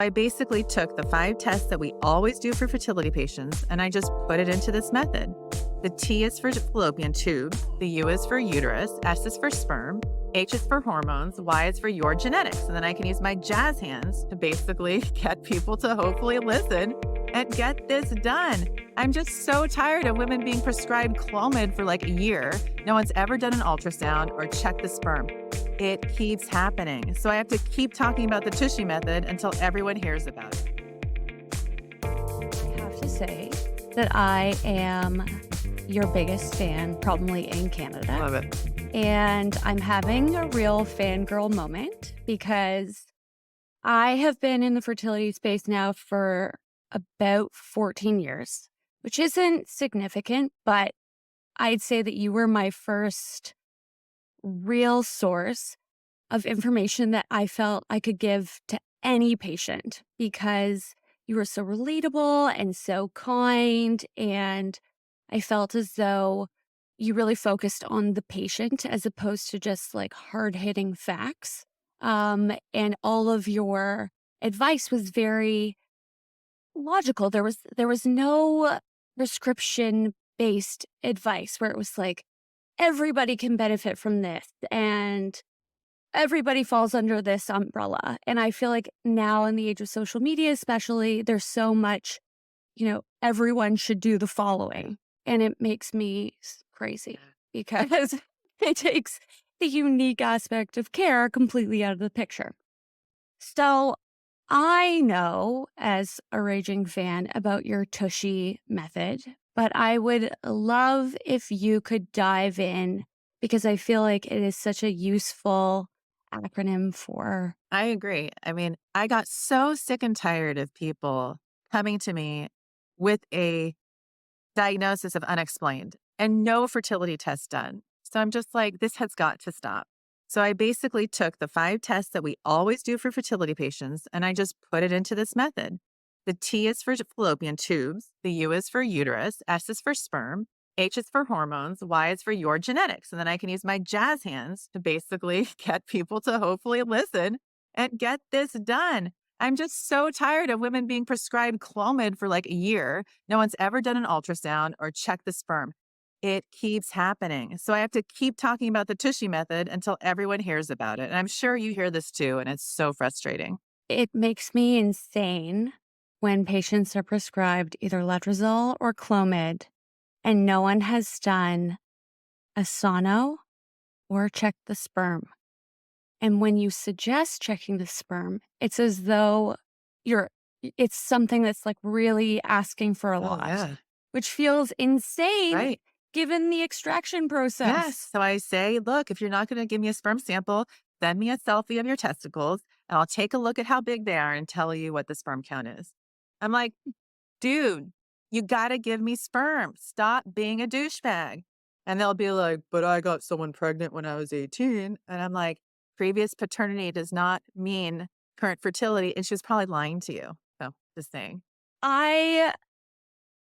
I basically took the 5 tests that we always do for fertility patients and I just put it into this method. The T is for fallopian tube, the U is for uterus, S is for sperm, H is for hormones, Y is for your genetics. And then I can use my jazz hands to basically get people to hopefully listen and get this done. I'm just so tired of women being prescribed Clomid for like a year. No one's ever done an ultrasound or checked the sperm. It keeps happening. So I have to keep talking about the TUSHY method until everyone hears about it. I have to say that I am your biggest fan, probably in Canada. Love it. And I'm having a real fangirl moment because I have been in the fertility space now for about 14 years, which isn't significant, but I'd say that you were my first real source of information that I felt I could give to any patient because you were so relatable and so kind. And I felt as though you really focused on the patient as opposed to just like hard-hitting facts. And all of your advice was very logical. There was no prescription-based advice where it was like, everybody can benefit from this and everybody falls under this umbrella. And I feel like now in the age of social media, especially, there's so much, everyone should do the following. And it makes me crazy because it takes the unique aspect of care completely out of the picture. So I know as a raging fan about your TUSHY method, but I would love if you could dive in because I feel like it is such a useful acronym for. I agree. I mean, I got so sick and tired of people coming to me with a diagnosis of unexplained and no fertility test done. So I'm just like, this has got to stop. So I basically took the 5 tests that we always do for fertility patients and I just put it into this method. The T is for fallopian tubes, the U is for uterus, S is for sperm, H is for hormones, Y is for your genetics. And then I can use my jazz hands to basically get people to hopefully listen and get this done. I'm just so tired of women being prescribed Clomid for like a year. No one's ever done an ultrasound or checked the sperm. It keeps happening. So I have to keep talking about the TUSHY method until everyone hears about it. And I'm sure you hear this too, and it's so frustrating. It makes me insane when patients are prescribed either letrozole or Clomid and no one has done a sono or checked the sperm. And when you suggest checking the sperm, it's as though it's something that's like really asking for a Oh, lot, yeah. which feels insane Right. given the extraction process. Yes. So I say, look, if you're not going to give me a sperm sample, send me a selfie of your testicles and I'll take a look at how big they are and tell you what the sperm count is. I'm like, dude, you got to give me sperm. Stop being a douchebag. And they'll be like, but I got someone pregnant when I was 18. And I'm like, previous paternity does not mean current fertility. And she was probably lying to you. So just saying. I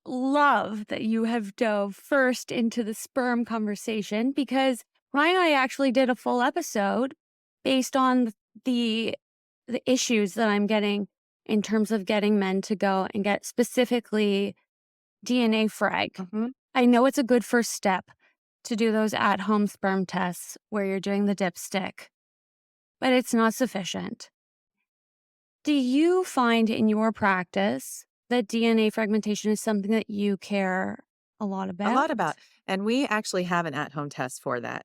love that you have dove first into the sperm conversation because Ryan and I actually did a full episode based on the issues that I'm getting in terms of getting men to go and get specifically DNA frag. Mhm. I know it's a good first step to do those at-home sperm tests where you're doing the dipstick, but it's not sufficient. Do you find in your practice that DNA fragmentation is something that you care a lot about? A lot about. And we actually have an at-home test for that.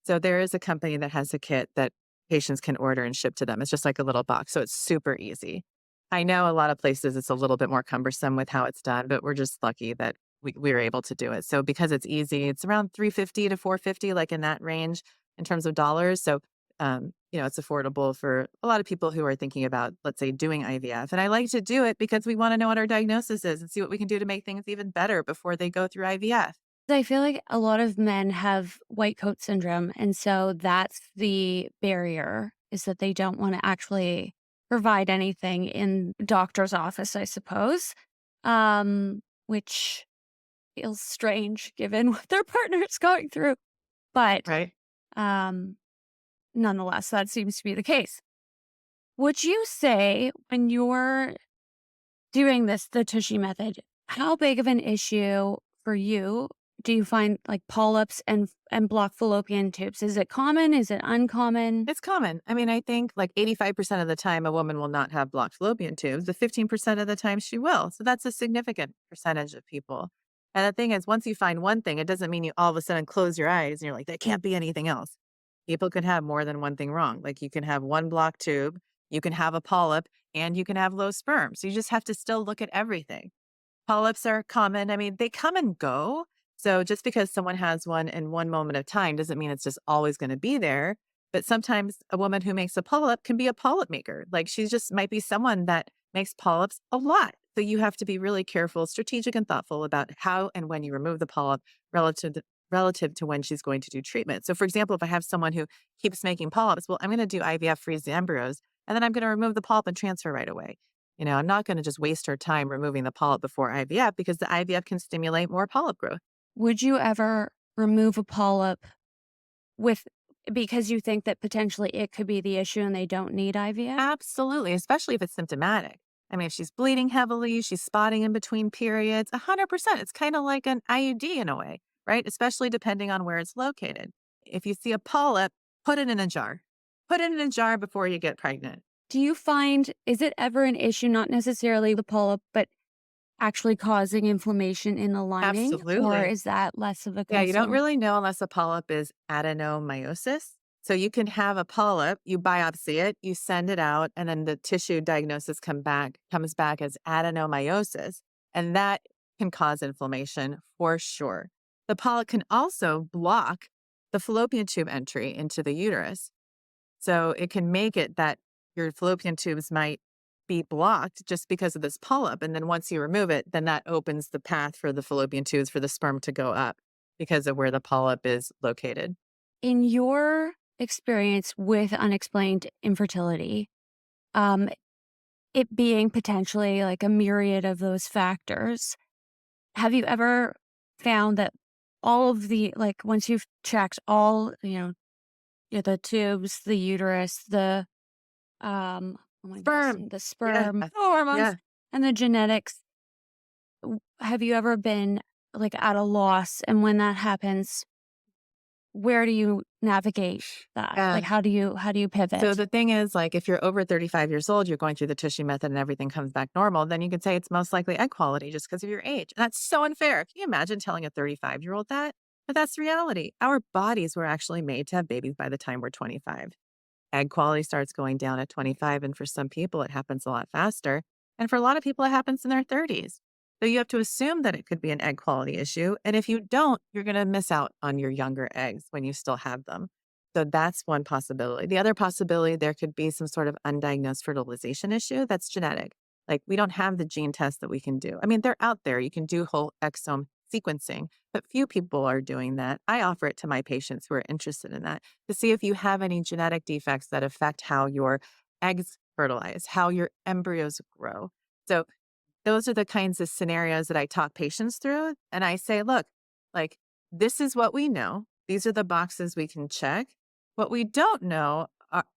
So there is a company that has a kit that patients can order and ship to them. It's just like a little box. So it's super easy. I know a lot of places it's a little bit more cumbersome with how it's done, but we're just lucky that we were able to do it. So because it's easy, it's around $350 to $450, like in that range in terms of dollars. So, it's affordable for a lot of people who are thinking about, let's say, doing IVF. And I like to do it because we want to know what our diagnosis is and see what we can do to make things even better before they go through IVF. I feel like a lot of men have white coat syndrome. And so that's the barrier is that they don't want to actually provide anything in doctor's office, I suppose, which feels strange given what their partner is going through. But Right. nonetheless, that seems to be the case. Would you say when you're doing this, the Tushy method, how big of an issue for you do you find like polyps and blocked fallopian tubes? Is it common? Is it uncommon? It's common. I mean, I think like 85% of the time a woman will not have blocked fallopian tubes. The 15% of the time she will. So that's a significant percentage of people. And the thing is, once you find one thing, it doesn't mean you all of a sudden close your eyes and you're like, there can't be anything else. People can have more than one thing wrong. Like you can have one blocked tube, you can have a polyp, and you can have low sperm. So you just have to still look at everything. Polyps are common. I mean, they come and go. So just because someone has one in one moment of time doesn't mean it's just always going to be there. But sometimes a woman who makes a polyp can be a polyp maker. Like she just might be someone that makes polyps a lot. So you have to be really careful, strategic, and thoughtful about how and when you remove the polyp relative to when she's going to do treatment. So, for example, if I have someone who keeps making polyps, well, I'm going to do IVF, freeze the embryos, and then I'm going to remove the polyp and transfer right away. I'm not going to just waste her time removing the polyp before IVF because the IVF can stimulate more polyp growth. Would you ever remove a polyp with because you think that potentially it could be the issue and they don't need IVF? Absolutely, especially if it's symptomatic. I mean, if she's bleeding heavily, she's spotting in between periods, 100%. It's kind of like an IUD in a way, right? Especially depending on where it's located. If you see a polyp, put it in a jar. Put it in a jar before you get pregnant. Do you find is it ever an issue, not necessarily the polyp, but actually causing inflammation in the lining, or Absolutely. is that less of a Yeah, you don't concern? really know unless a polyp is adenomyosis. So you can have a polyp, you biopsy it, you send it out, and then the tissue diagnosis comes back as adenomyosis, and that can cause inflammation for sure. The polyp can also block the fallopian tube entry into the uterus. So it can make it that your fallopian tubes might be blocked just because of this polyp. And then once you remove it, then that opens the path for the fallopian tubes for the sperm to go up because of where the polyp is located. In your experience with unexplained infertility, um, it being potentially like a myriad of those factors, have you ever found that all of the like once you've checked all, yeah, the tubes, the uterus, oh my goodness, Sperm. the Yeah. sperm, the hormones, Yeah. and the genetics, have you ever been like at a loss? And when that happens, where do you navigate that? Yeah. Like how do you So pivot? the thing is, like, if you're over 35 years old, you're going through the Tushy method and everything comes back normal, then you could say it's most likely egg quality just because of your age. And that's so unfair. Can you imagine telling a 35-year-old that? But that's reality. Our bodies were actually made to have babies by the time we're 25. Egg quality starts going down at 25, and for some people, it happens a lot faster. And for a lot of people, it happens in their 30s. So you have to assume that it could be an egg quality issue. And if you don't, you're going to miss out on your younger eggs when you still have them. So that's one possibility. The other possibility, there could be some sort of undiagnosed fertilization issue that's genetic. Like we don't have the gene test that we can do. I mean, they're out there. You can do whole exome sequencing, but few people are doing that. I offer it to my patients who are interested in that to see if you have any genetic defects that affect how your eggs fertilize, how your embryos grow. So those are the kinds of scenarios that I talk patients through. And I say, look, like, this is what we know. These are the boxes we can check. What we don't know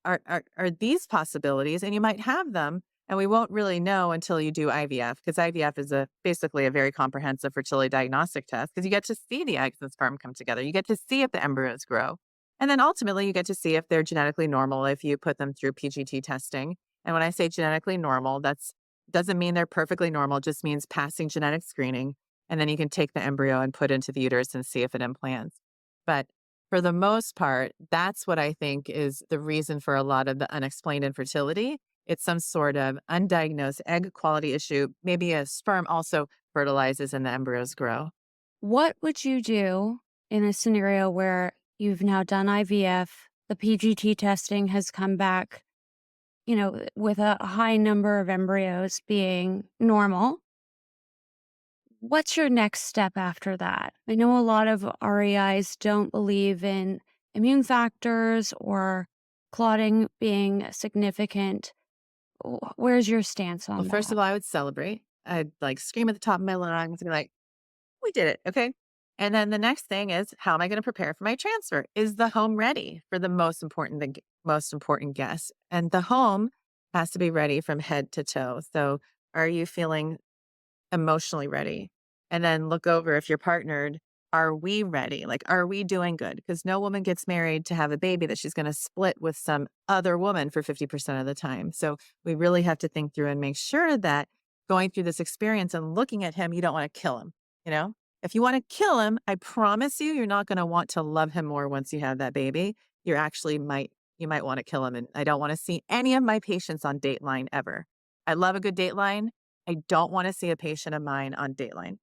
are these possibilities, and you might have them. And we won't really know until you do IVF, because IVF is basically a very comprehensive fertility diagnostic test because you get to see the eggs and sperm come together. You get to see if the embryos grow. And then ultimately, you get to see if they're genetically normal if you put them through PGT testing. And when I say genetically normal, that's doesn't mean they're perfectly normal, just means passing genetic screening. And then you can take the embryo and put into the uterus and see if it implants. But for the most part, that's what I think is the reason for a lot of the unexplained infertility. It's some sort of undiagnosed egg quality issue. Maybe a sperm also fertilizes and the embryos grow. What would you do in a scenario where you've now done IVF, the PGT testing has come back, with a high number of embryos being normal? What's your next step after that? I know a lot of REIs don't believe in immune factors or clotting being significant. Where's your stance Well, on first that? of all, I would celebrate. I'd like scream at the top of my lungs and be like, we did it. Okay. And then the next thing is, how am I going to prepare for my transfer? Is the home ready for the most important guest? And the home has to be ready from head to toe. So, are you feeling emotionally ready? And then look over if you're partnered, are we ready? Like, are we doing good? Because no woman gets married to have a baby that she's going to split with some other woman for 50% of the time. So, we really have to think through and make sure that going through this experience and looking at him, you don't want to kill him. You know, if you want to kill him, I promise you, you're not going to want to love him more once you have that baby. You're actually you might want to kill him. And I don't want to see any of my patients on Dateline ever. I love a good Dateline. I don't want to see a patient of mine on Dateline.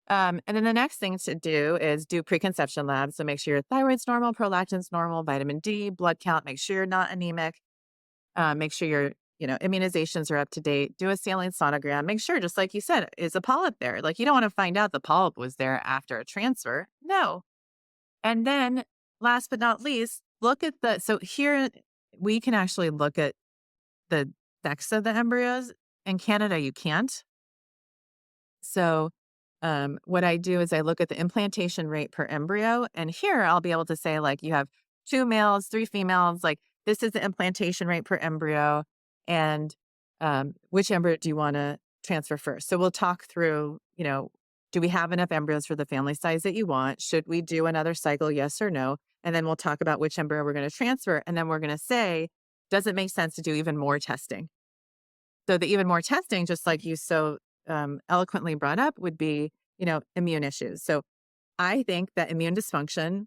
And then the next thing to do is do preconception labs. So make sure your thyroid's normal, prolactin's normal, vitamin D, blood count, make sure you're not anemic, make sure your, immunizations are up to date. Do a saline sonogram. Make sure, just like you said, is a polyp there? Like you don't want to find out the polyp was there after a transfer. No. And then last but not least, look at so here we can actually look at the sex of the embryos. In Canada, you can't. So, what I do is I look at the implantation rate per embryo, and here I'll be able to say, like, you have 2 males, 3 females, like, this is the implantation rate per embryo, and, which embryo do you wanna transfer first? So we'll talk through, do we have enough embryos for the family size that you want? Should we do another cycle, yes or no? And then we'll talk about which embryo we're gonna transfer, and then we're gonna say, does it make sense to do even more testing? So the even more testing, just like you so eloquently brought up, would be, immune issues. So I think that immune dysfunction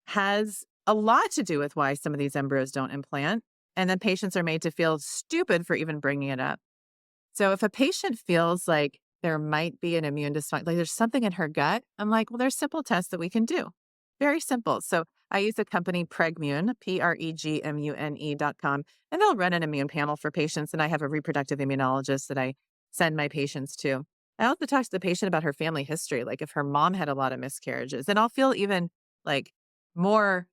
has a lot to do with why some of these embryos don't implant. And then patients are made to feel stupid for even bringing it up. So if a patient feels like there might be an immune dysfunction, like there's something in her gut, I'm like, well, there's simple tests that we can do. Very simple. So I use the company Pregmune, PREGMUNE.com, and they'll run an immune panel for patients. And I have a reproductive immunologist that I send my patients to. I also talk to the patient about her family history, like if her mom had a lot of miscarriages, and I'll feel even like more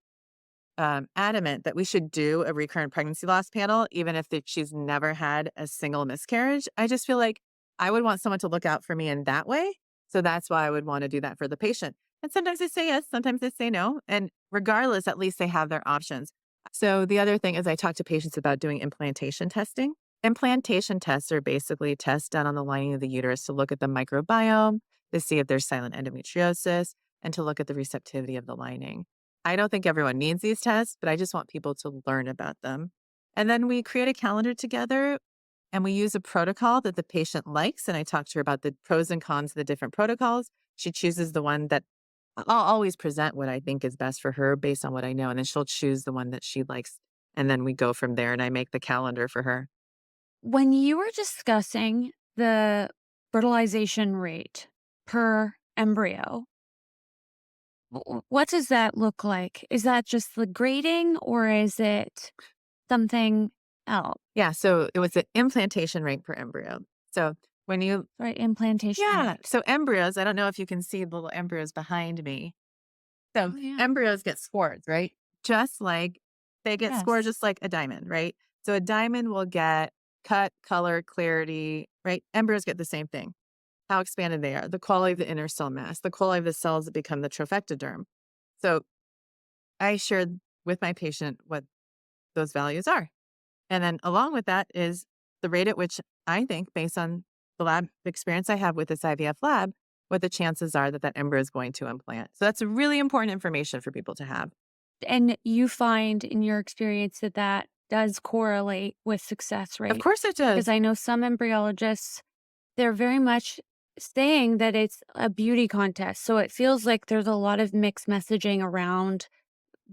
adamant that we should do a recurrent pregnancy loss panel, even if she's never had a single miscarriage. I just feel like I would want someone to look out for me in that way. So that's why I would want to do that for the patient. And sometimes they say yes, sometimes they say no. And regardless, at least they have their options. So the other thing is I talk to patients about doing implantation testing. Implantation tests are basically tests done on the lining of the uterus to look at the microbiome, to see if there's silent endometriosis, and to look at the receptivity of the lining. I don't think everyone needs these tests, but I just want people to learn about them. And then we create a calendar together and we use a protocol that the patient likes. And I talk to her about the pros and cons of the different protocols. She chooses the one that I'll always present what I think is best for her based on what I know. And then she'll choose the one that she likes. And then we go from there and I make the calendar for her. When you were discussing the fertilization rate per embryo, what does that look like? Is that just the grading or is it something else? Yeah. So it was the implantation rate per embryo. So when you, Right, implantation yeah. rate. So embryos, I don't know if you can see the little embryos behind me. So Oh, yeah. embryos get scores, right? Just like they get scores Yes. just like a diamond, right? So a diamond will get cut, color, clarity, right? Embryos get the same thing. How expanded they are, the quality of the inner cell mass, the quality of the cells that become the trophectoderm. So I shared with my patient what those values are. And then along with that is the rate at which I think, based on the lab experience I have with this IVF lab, what the chances are that that embryo is going to implant. So that's really important information for people to have. And you find in your experience that that does correlate with success Of rate? course it Because does. I know some embryologists, they're very much saying that it's a beauty contest. So it feels like there's a lot of mixed messaging around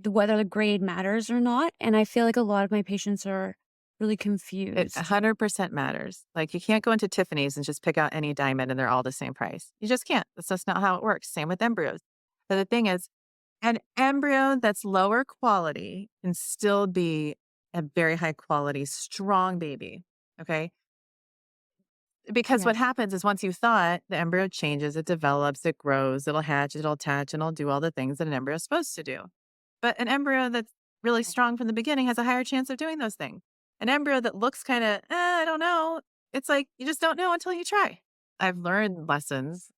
whether the grade matters or not. And I feel like a lot of my patients are really It confused. 100% matters. Like you can't go into Tiffany's and just pick out any diamond and they're all the same price. You just can't. That's just not how it works. Same with embryos. But the thing is, an embryo that's lower quality can still be a very high quality, strong baby. Okay. Because what Yes. happens is once you thaw it, the embryo changes, it develops, it grows, it'll hatch, it'll attach, and it'll do all the things that an embryo is supposed to do. But an embryo that's really strong from the beginning has a higher chance of doing those things. An embryo that looks kind of, I don't know, it's like you just don't know until you try. I've learned lessons,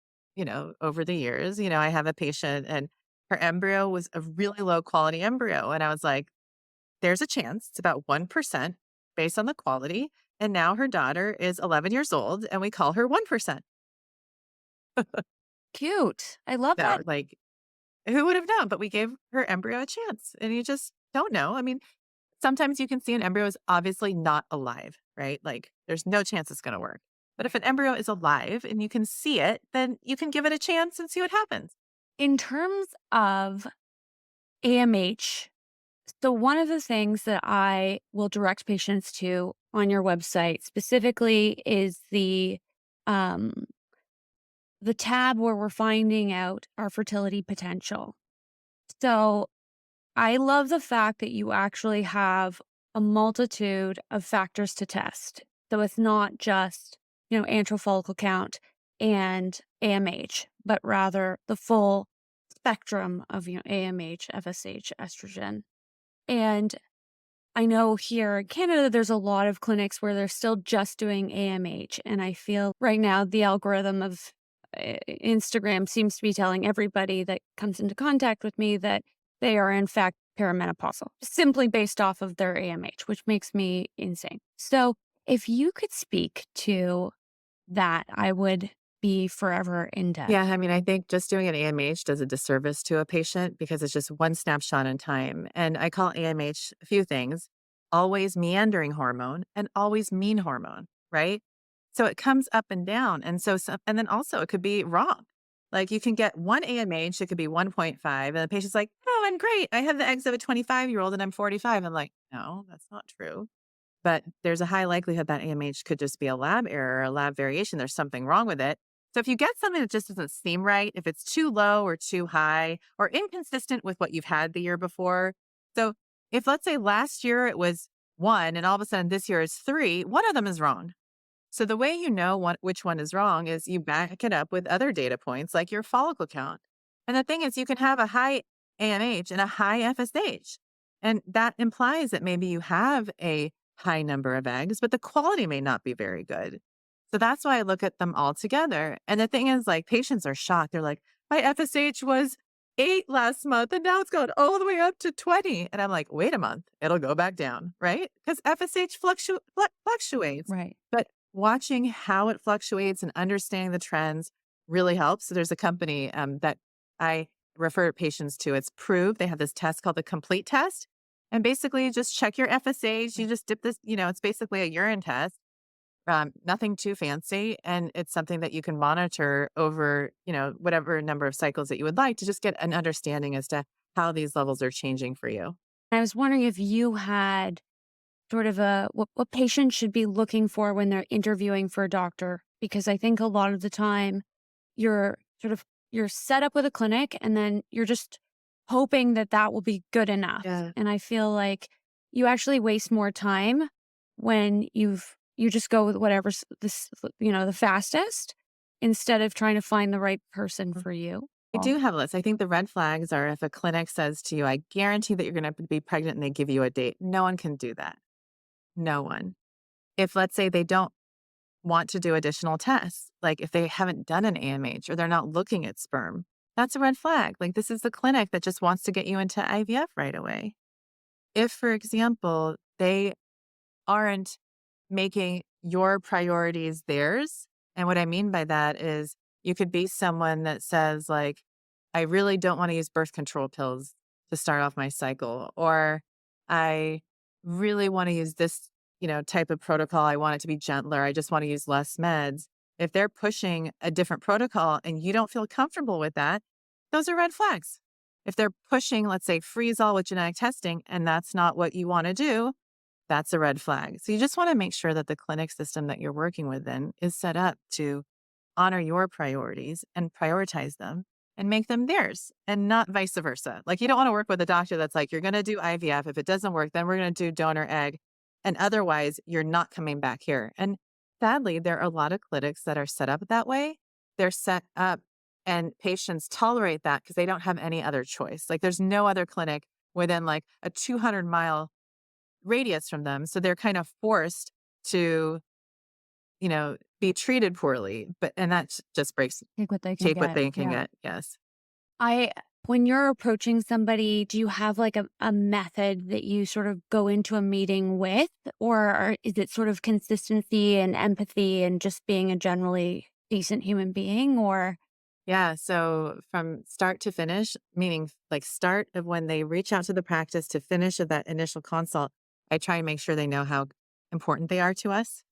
over the years. I have a patient and her embryo was a really low quality embryo. And I was like, there's a chance, it's about 1% based on the quality, And now her daughter is 11 years old and we call her 1%. Cute. I love So, that. like, who would have known? But we gave her embryo a chance and you just don't know. I mean, sometimes you can see an embryo is obviously not alive, right? Like, there's no chance it's going to work. But if an embryo is alive and you can see it, then you can give it a chance and see what happens. In terms of AMH, so one of the things that I will direct patients to on your website specifically is um the tab where we're finding out our fertility potential. So I love the fact that you actually have a multitude of factors to test. So it's not just, antral follicle count and AMH, but rather the full spectrum of, AMH, FSH, estrogen. And I know here in Canada, there's a lot of clinics where they're still just doing AMH. And I feel right now the algorithm of Instagram seems to be telling everybody that comes into contact with me that they are, in fact, perimenopausal, simply based off of their AMH, which makes me insane. So if you could speak to that, I would be forever in debt. Yeah, I mean, I think just doing an AMH does a disservice to a patient because it's just one snapshot in time. And I call AMH a few things: always meandering hormone and always mean hormone, right? So it comes up and down. And so, and then also it could be wrong. Like you can get one AMH, it could be 1.5, and the patient's like, oh, I'm great. I have the eggs of a 25-year-old and I'm 45. I'm like, no, that's not true. But there's a high likelihood that AMH could just be a lab error, a lab variation. There's something wrong with it. So if you get something that just doesn't seem right, if it's too low or too high or inconsistent with what you've had the year before. So if let's say last year it was 1 and all of a sudden this year is 3, one of them is wrong. So the way you know which one is wrong is you back it up with other data points like your follicle count. And the thing is you can have a high AMH and a high FSH. And that implies that maybe you have a high number of eggs, but the quality may not be very good. So that's why I look at them all together. And the thing is, like, patients are shocked. They're like, my FSH was 8 last month and now it's gone all the way up to 20. And I'm like, wait a month, it'll go back down, right? Because FSH fluctuates. Right. But watching how it fluctuates and understanding the trends really helps. So there's a company that I refer patients to. It's Prove. They have this test called the Complete Test. And basically, you just check your FSH. You just dip this, it's basically a urine test, nothing too fancy. And it's something that you can monitor over, whatever number of cycles that you would like to just get an understanding as to how these levels are changing for you. I was wondering if you had sort of what patients should be looking for when they're interviewing for a doctor, because I think a lot of the time you're you're set up with a clinic and then you're just hoping that that will be good enough. Yeah. And I feel like you actually waste more time when you just go with whatever's the fastest instead of trying to find the right person for you. I do have a list. I think the red flags are if a clinic says to you, I guarantee that you're going to be pregnant and they give you a date. No one can do that. No one. If let's say they don't want to do additional tests, like if they haven't done an AMH or they're not looking at sperm, that's a red flag. Like this is the clinic that just wants to get you into IVF right away. If, for example, they aren't making your priorities theirs, and what I mean by that is you could be someone that says like, I really don't want to use birth control pills to start off my cycle, or I really want to use this, type of protocol. I want it to be gentler. I just want to use less meds. If they're pushing a different protocol and you don't feel comfortable with that, those are red flags. If they're pushing, let's say, freeze-all with genetic testing, and that's not what you want to do, that's a red flag. So you just want to make sure that the clinic system that you're working with then is set up to honor your priorities and prioritize them and make them theirs and not vice versa. Like you don't want to work with a doctor that's like, you're going to do IVF. If it doesn't work, then we're going to do donor egg. And otherwise, you're not coming back here. And sadly, there are a lot of clinics that are set up that way. They're set up and patients tolerate that because they don't have any other choice. Like there's no other clinic within like a 200-mile radius from them. So they're kind of forced to, be treated poorly. And that just breaks, Take what they can take what get. they can Yeah. get. Yes. I When you're approaching somebody, do you have like a method that you sort of go into a meeting with, is it sort of consistency and empathy and just being a generally decent human being? Or Yeah. So from start to finish, meaning like start of when they reach out to the practice to finish of that initial consult, I try and make sure they know how important they are to us.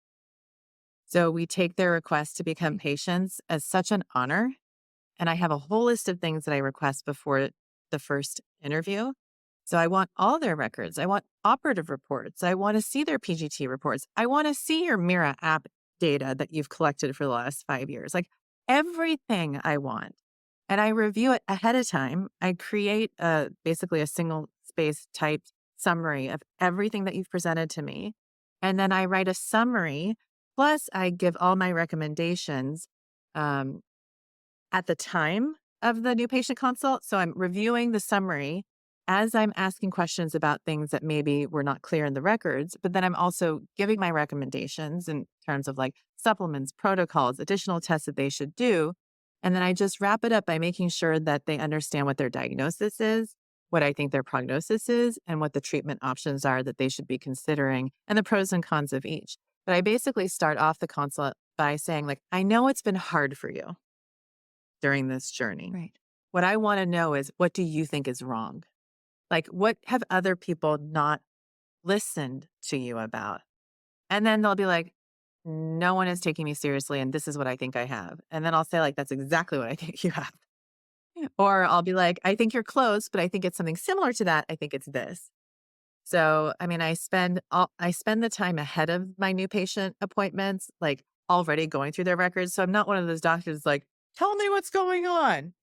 So we take their request to become patients as such an honor. And I have a whole list of things that I request before the first interview. So I want all their records. I want operative reports. I want to see their PGT reports. I want to see your Mira app data that you've collected for the last 5 years. Like everything I want. And I review it ahead of time. I create basically a single space typed summary of everything that you've presented to me. And then I write a summary. Plus, I give all my recommendations um, at the time of the new patient consult. So I'm reviewing the summary as I'm asking questions about things that maybe were not clear in the records, but then I'm also giving my recommendations in terms of like supplements, protocols, additional tests that they should do. And then I just wrap it up by making sure that they understand what their diagnosis is, what I think their prognosis is, and what the treatment options are that they should be considering, and the pros and cons of each. But I basically start off the consult by saying, like, I know it's been hard for you during this journey. right. What I want to know is, what do you think is wrong? Like, what have other people not listened to you about? And then they'll be like, no one is taking me seriously, and this is what I think I have. And then I'll say, like, that's exactly what I think you have. Or I'll be like, I think you're close, but I think it's something similar to that. I think it's this. So, I mean, I spend the time ahead of my new patient appointments, like already going through their records. So I'm not one of those doctors like, tell me what's going on,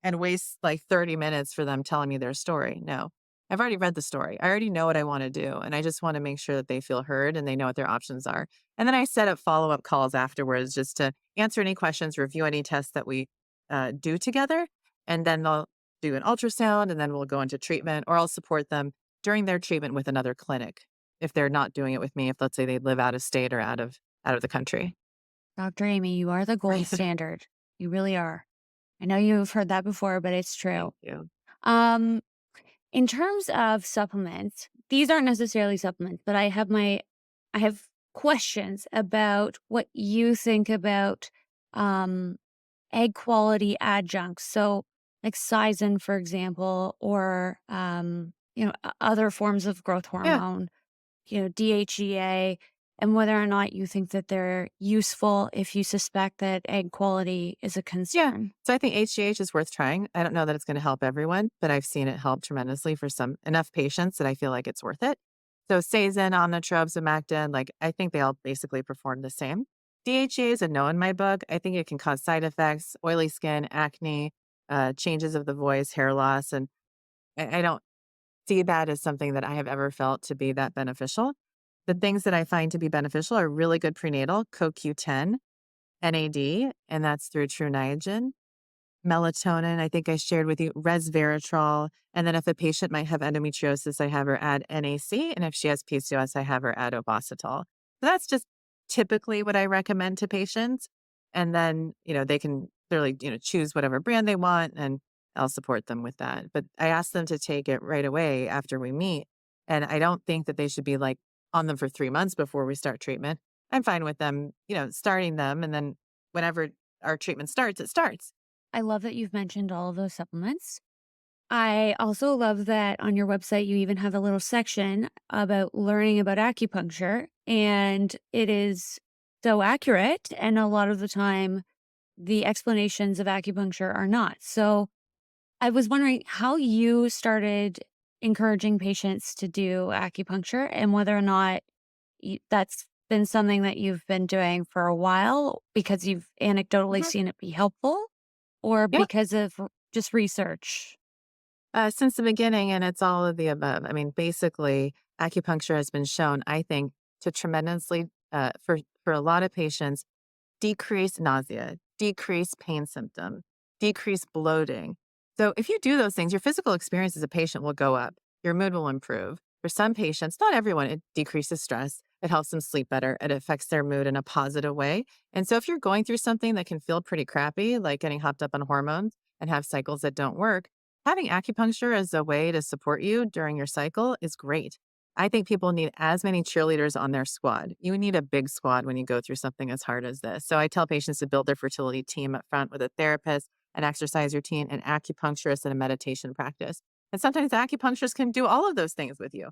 and waste like 30 minutes for them telling me their story. No, I've already read the story. I already know what I want to do. And I just want to make sure that they feel heard and they know what their options are. And then I set up follow-up calls afterwards just to answer any questions, review any tests that we do together. And then they'll do an ultrasound and then we'll go into treatment, or I'll support them during their treatment with another clinic if they're not doing it with me, if let's say they live out of state or out of the country. Dr. Amy, you are the gold standard. You really are. I know you've heard that before, but it's Thank true. you. Um, in terms of supplements, these aren't necessarily supplements, but I have questions about what you think about um egg quality adjuncts. So like Sison, for example, or other forms of growth Yeah. hormone, DHEA, and whether or not you think that they're useful if you suspect that egg quality is a Yeah. concern. So I think HGH is worth trying. I don't know that it's going to help everyone, but I've seen it help tremendously for some enough patients that I feel like it's worth it. So Sazin, Omnitrope, Zamactin, like I think they all basically perform the same. DHEA is a no in my book. I think it can cause side effects, oily skin, acne, changes of the voice, hair loss, and I don't see that as something that I have ever felt to be that beneficial. The things that I find to be beneficial are really good prenatal, CoQ10, NAD, and that's through True Niagen. Melatonin, I think I shared with you, resveratrol. And then if a patient might have endometriosis, I have her add NAC. And if she has PCOS, I have her add Obasitol. So that's just typically what I recommend to patients. And then, they can clearly, choose whatever brand they want and I'll support them with that. But I ask them to take it right away after we meet. And I don't think that they should be like on them for 3 months before we start treatment. I'm fine with them, starting them. And then whenever our treatment starts, it starts. I love that you've mentioned all of those supplements. I also love that on your website, you even have a little section about learning about acupuncture, and it is so accurate. And a lot of the time, the explanations of acupuncture are not. So I was wondering how you started encouraging patients to do acupuncture and whether or not that's been something that you've been doing for a while because you've anecdotally Mhm. seen it be helpful or Yeah. because of just research. Since the beginning, and it's all of the above. I mean, basically, acupuncture has been shown, I think, to tremendously, for a lot of patients, decrease nausea, decrease pain symptom, decrease bloating. So if you do those things, your physical experience as a patient will go up. Your mood will improve. For some patients, not everyone, it decreases stress. It helps them sleep better. It affects their mood in a positive way. And so if you're going through something that can feel pretty crappy, like getting hopped up on hormones and have cycles that don't work, having acupuncture as a way to support you during your cycle is great. I think people need as many cheerleaders on their squad. You need a big squad when you go through something as hard as this. So I tell patients to build their fertility team up front with a therapist, an exercise routine, an acupuncturist, and a meditation practice. And sometimes acupuncturists can do all of those things with you.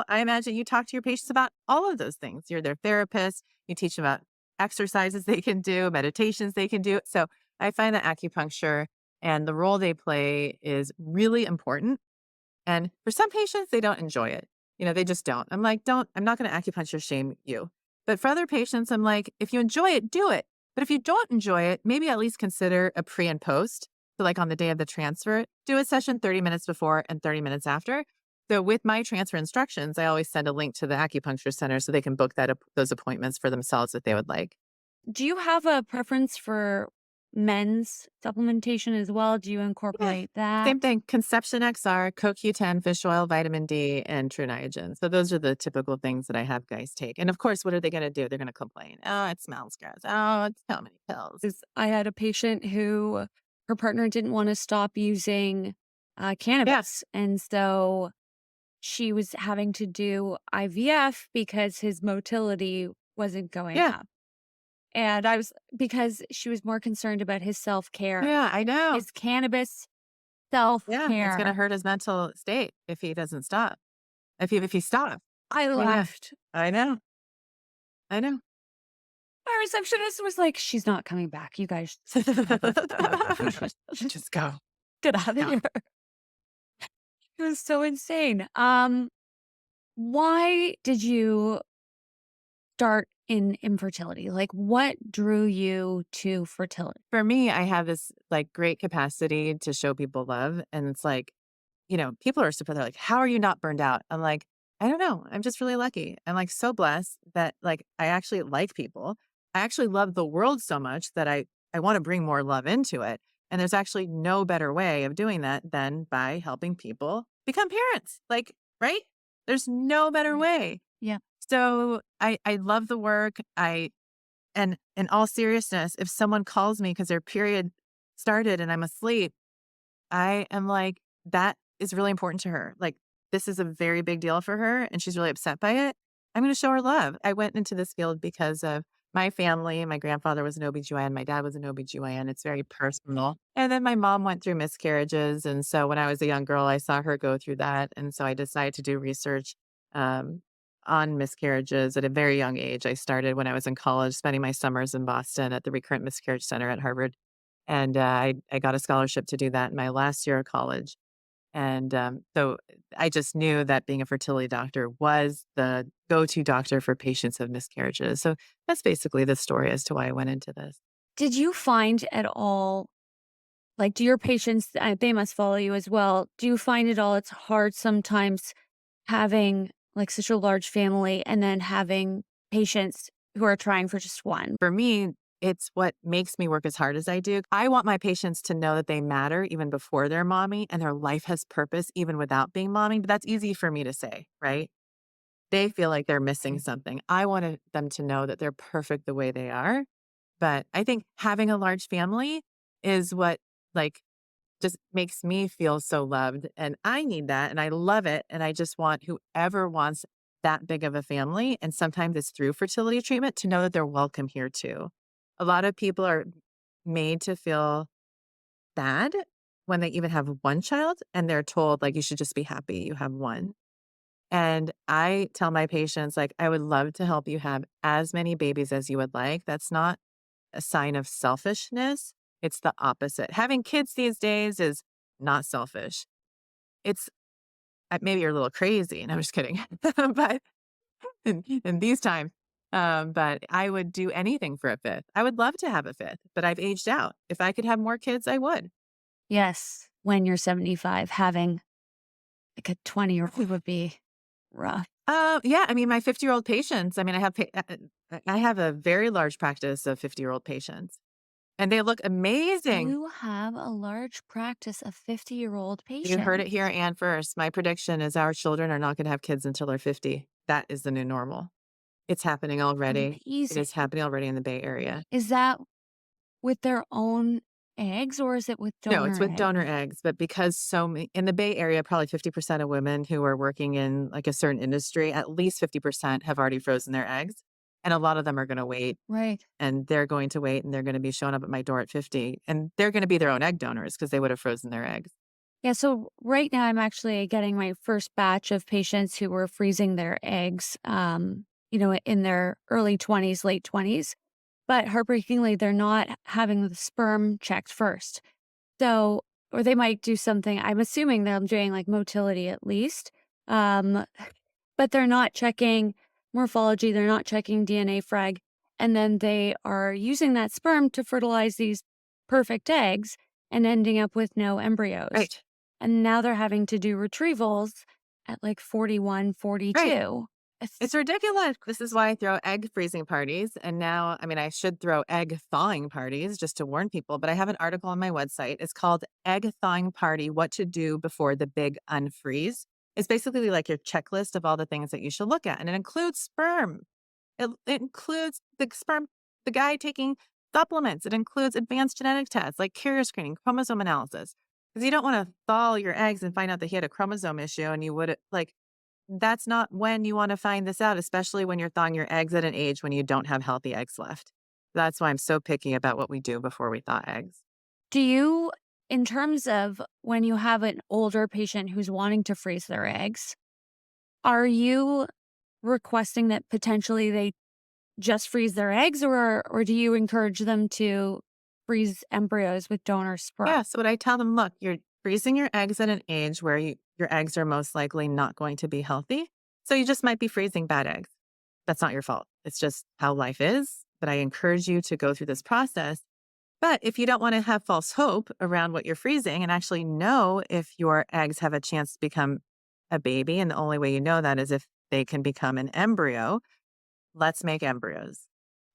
I imagine you talk to your patients about all of those things. You're their therapist, you teach them about exercises they can do, meditations they can do. So I find that acupuncture and the role they play is really important. And for some patients, they don't enjoy it. They just don't. I'm like, I'm not going to acupuncture shame you. But for other patients, I'm like, if you enjoy it, do it. But if you don't enjoy it, maybe at least consider a pre and post. So, like on the day of the transfer, do a session 30 minutes before and 30 minutes after. So, with my transfer instructions, I always send a link to the acupuncture center so they can book those appointments for themselves if they would like. Do you have a preference for men's supplementation as well? Do you Yeah. incorporate Same that? thing. Conception XR, CoQ10, fish oil, vitamin D, and True Niagen. So those are the typical things that I have guys take. And of course, what are they going to do? They're going to complain. Oh, it smells gross. Oh, it's so many pills. 'Cause I had a patient who her partner didn't want to stop using Yeah. cannabis. And so she was having to do IVF because his motility wasn't going Yeah. up. And because she was more concerned about his self care, Yeah. I know. his cannabis self Yeah. It's going to care. hurt his mental state if he doesn't stop. If he stops. I Yeah. left. I know. I know. My receptionist was like, "She's not coming back. You guys just have her go. Just go. Get out of Go. here." It was so insane. Why did you start in infertility? Like, what drew you to fertility? For me, I have this like great capacity to show people love. And it's like, people are super, they're like, how are you not burned out? I'm like, I don't know. I'm just really lucky. I'm like so blessed that like I actually like people. I actually love the world so much that I want to bring more love into it. And there's actually no better way of doing that than by helping people become parents. Like, right? There's no better Mm. way. Yeah. So I love the work. And in all seriousness, if someone calls me because their period started and I'm asleep, I am like, that is really important to her. Like, this is a very big deal for her and she's really upset by it. I'm going to show her love. I went into this field because of my family. My grandfather was an OBGYN. My dad was an OBGYN. It's very personal. And then my mom went through miscarriages. And so when I was a young girl, I saw her go through that. And so I decided to do research um, on miscarriages at a very young age. I started when I was in college, spending my summers in Boston at the Recurrent Miscarriage Center at Harvard. And I got a scholarship to do that in my last year of college. And so I just knew that being a fertility doctor was the go to doctor for patients of miscarriages. So that's basically the story as to why I went into this. Did you find at all, like, do your patients, they must follow you as well. Do you find at all it's hard sometimes having like such a large family and then having patients who are trying for just one? For me, it's what makes me work as hard as I do. I want my patients to know that they matter even before they're mommy and their life has purpose even without being mommy. But that's easy for me to say, right? They feel like they're missing something. I wanted them to know that they're perfect the way they are. But I think having a large family is what like just makes me feel so loved. And I need that and I love it. And I just want whoever wants that big of a family, and sometimes it's through fertility treatment, to know that they're welcome here too. A lot of people are made to feel bad when they even have one child and they're told, like, you should just be happy you have one. And I tell my patients, like, I would love to help you have as many babies as you would like. That's not a sign of selfishness. It's the opposite. Having kids these days is not selfish. It's maybe you're a little crazy, and I'm just kidding. But in these times, but I would do anything for a fifth. I would love to have a fifth, but I've aged out. If I could have more kids, I would. Yes. When you're 75, having like a 20-year-old would be rough. Yeah. I mean, my 50-year-old patients. I mean, I have a very large practice of 50-year-old patients, and they look amazing. You have a large practice of 50-year-old You heard it patients. here and first. My prediction is our children are not going to have kids until they're 50. That is the new normal. It's happening already. It Amazing. is happening already in the Bay Area. Is that with their own? eggs or is it with No, it's donor with donor eggs? eggs, but because so many in the Bay Area, probably 50% of women who are working in, like, a certain industry, at least 50% have already frozen their eggs, and a lot of them are gonna wait, Right. and they're going to wait, and they're gonna be showing up at my door at 50, and they're gonna be their own egg donors because they would have frozen their eggs. Yeah, so right now I'm actually getting my first batch of patients who were freezing their eggs, in their early 20s, late 20s. But heartbreakingly, they're not having the sperm checked first. So, or they might do something, I'm assuming they're doing like motility at least. Um, but they're not checking morphology, they're not checking DNA frag. And then they are using that sperm to fertilize these perfect eggs and ending up with no embryos. Right, And now they're having to do retrievals at like 41, right. 42. It's It's, ridiculous. This is why I throw egg freezing parties, and now I mean, I should throw egg thawing parties just to warn people, but I have an article on my website. It's called "Egg Thawing Party: What to Do Before the Big Unfreeze." It's basically like your checklist of all the things that you should look at, and it includes sperm. It includes the sperm, the guy taking supplements. It includes advanced genetic tests like carrier screening, chromosome analysis, because you don't wanna thaw your eggs and find out that he had a chromosome issue and you would like, that's not when you wanna find this out, especially when you're thawing your eggs at an age when you don't have healthy eggs left. That's why I'm so picky about what we do before we thaw eggs. do you, in terms of when you have an older patient who's wanting to freeze their eggs, are you requesting that potentially they just freeze their eggs or do you encourage them to freeze embryos with donor sperm? Yeah, so what I tell them, "Look, you're freezing your eggs at an age where your eggs are most likely not going to be healthy, so you just might be freezing bad eggs. That's not your fault. It's just how life is, but I encourage you to go through this process. But if you don't wanna have false hope around what you're freezing and actually know if your eggs have a chance to become a baby, and the only way you know that is if they can become an embryo, let's make embryos.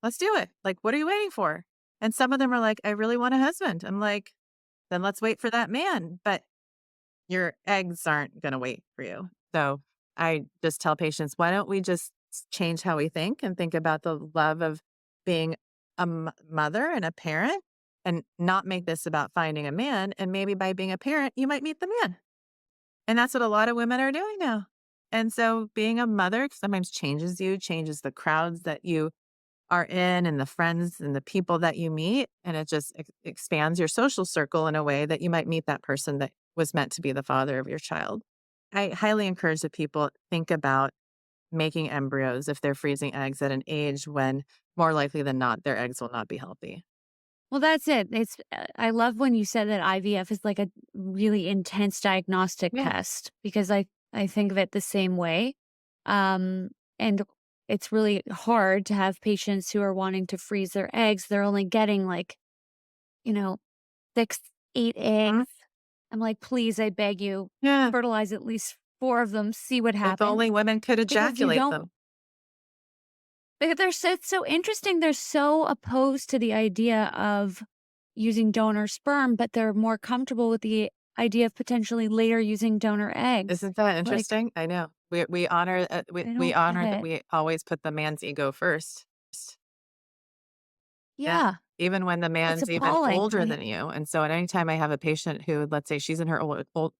Let's do it. Like, what are you waiting for?" And some of them are like, "I really want a husband." I'm like, "Then let's wait for that man." But your eggs aren't gonna wait for you. So I just tell patients, why don't we just change how we think and think about the love of being a mother and a parent and not make this about finding a man. And maybe by being a parent, you might meet the man. And that's what a lot of women are doing now. And so being a mother sometimes changes you, changes the crowds that you are in and the friends and the people that you meet. And it just expands your social circle in a way that you might meet that person that was meant to be the father of your child. I highly encourage that people think about making embryos if they're freezing eggs at an age when more likely than not, their eggs will not be healthy. Well, that's it. I love when you said that IVF is like a really intense diagnostic Yeah. test because I think of it the same way. And it's really hard to have patients who are wanting to freeze their eggs. They're only getting like, you know, 6, 8 Mhm. eggs. I'm like, please, I beg you, Yeah. fertilize at least 4 of them, see what If happens. only women could Because you ejaculate don't them. they're so it's so interesting, they're so opposed to the idea of using donor sperm, but they're more comfortable with the idea of potentially later using donor eggs. Isn't that Like, interesting? I know. We honor I we don't get honor that it. we always put the man's ego first. Yeah. Yeah, Even when the it's man's even appalling. older than you. And so at any time I have a patient who, let's say she's in her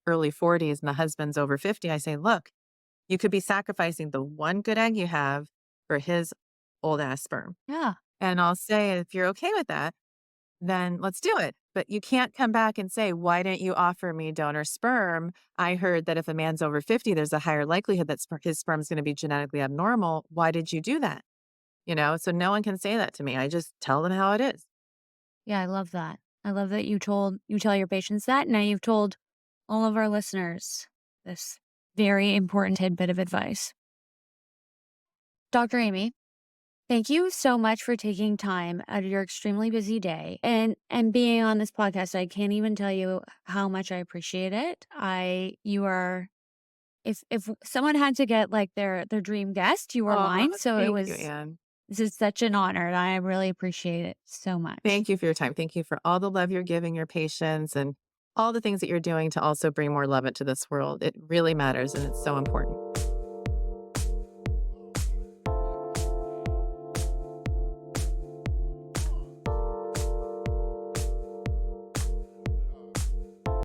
early 40s and the husband's over 50, I say, look, you could be sacrificing the one good egg you have for his old ass sperm. Yeah. And I'll say, if you're okay with that, then let's do it. But you can't come back and say, why didn't you offer me donor sperm? I heard that if a man's over 50, there's a higher likelihood that his sperm is going to be genetically abnormal. Why did you do that? So no one can say that to me. I just tell them how it is. Yeah, I love that. I love that you tell your patients that. Now you've told all of our listeners this very important tidbit of advice. Dr. Amy, thank you so much for taking time out of your extremely busy day and being on this podcast. I can't even tell you how much I appreciate it. I you are if someone had to get like their dream guest, you were Oh, mine. So thank you, Anne. this is such an honor and I really appreciate it so much. Thank you for your time. Thank you for all the love you're giving your patients and all the things that you're doing to also bring more love into this world. It really matters and it's so important.